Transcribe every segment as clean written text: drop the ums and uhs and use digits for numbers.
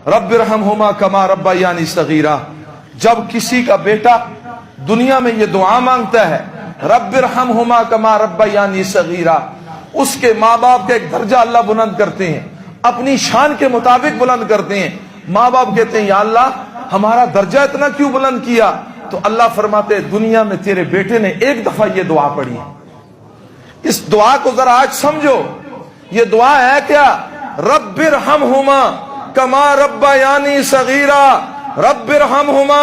रब्बिरहमहुमा कमा रब्बयानी सगीरा। जब किसी का बेटा दुनिया में ये दुआ मांगता है, रब्बिरहमहुमा कमा रब्बयानी सगीरा, उसके माँ बाप का एक दर्जा अल्लाह बुलंद करते हैं, अपनी शान के मुताबिक बुलंद करते हैं। माँ बाप कहते हैं या अल्लाह हमारा दर्जा इतना क्यों बुलंद किया? तो अल्लाह फरमाते हैं दुनिया में तेरे बेटे ने एक दफा ये दुआ पढ़ी है। इस दुआ को जरा आज समझो, ये दुआ है क्या? रब्बिरहमहुमा कमा रब्बयानी सगीरा, रब्बिरहमहुमा,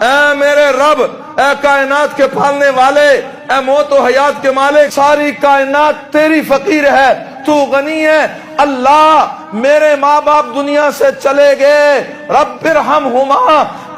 ऐ मेरे रब, ऐ कायनात के पालने वाले, ऐ मौत व हयात के मालिक, सारी कायनात तेरी फकीर है, तू गनी है। अल्लाह मेरे माँ बाप दुनिया से चले गए, रब्बिरहमहुमा,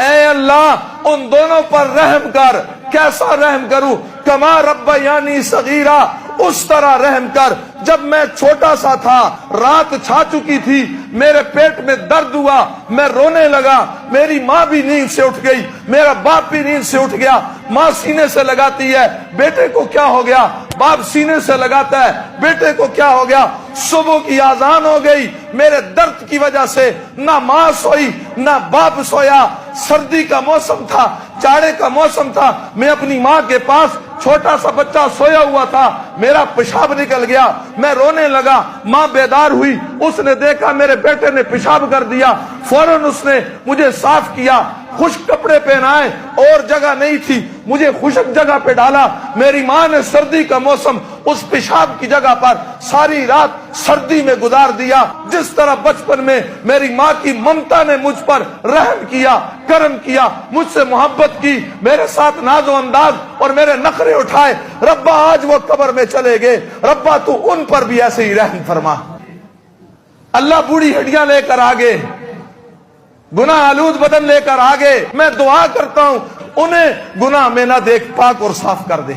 ऐ अल्लाह उन दोनों पर रहम कर। कैसा रहम करूं? कमा रब्बयानी सगीरा, उस तरह रहम कर जब मैं छोटा सा था, रात छा चुकी थी, मेरे पेट में दर्द हुआ, मैं रोने लगा, मेरी माँ भी नींद से उठ गई, मेरा बाप भी नींद से उठ गया। माँ सीने से लगाती है, बेटे को क्या हो गया? बाप सीने से लगाता है, बेटे को क्या हो गया? सुबह की आजान हो गई, मेरे दर्द की वजह से ना माँ सोई ना बाप सोया। सर्दी का मौसम था, जाड़े का मौसम था, मैं अपनी माँ के पास छोटा सा बच्चा सोया हुआ था, मेरा पेशाब निकल गया, मैं रोने लगा। माँ बेदार हुई, उसने देखा मेरे बेटे ने पेशाब कर दिया, फौरन उसने मुझे साफ किया, खुश्क कपड़े पहनाए, और जगह नहीं थी, मुझे खुश्क जगह पे डाला। मेरी माँ ने सर्दी का मौसम उस पेशाब की जगह पर सारी रात सर्दी में गुजार दिया। जिस तरह बचपन में मेरी माँ की ममता ने मुझ पर रहम किया, करम किया, मुझसे मोहब्बत की, मेरे साथ नाजो अंदाज और मेरे नखरे उठाए, रब्बा आज वो कब्र में चले गए, रब्बा तू उन पर भी ऐसे ही रहम फरमा। अल्लाह बूढ़ी हड्डियां लेकर आगे, गुनाह आलूद बदन लेकर आगे, मैं दुआ करता हूं उन्हें गुनाह में ना देख, पाक और साफ कर दे।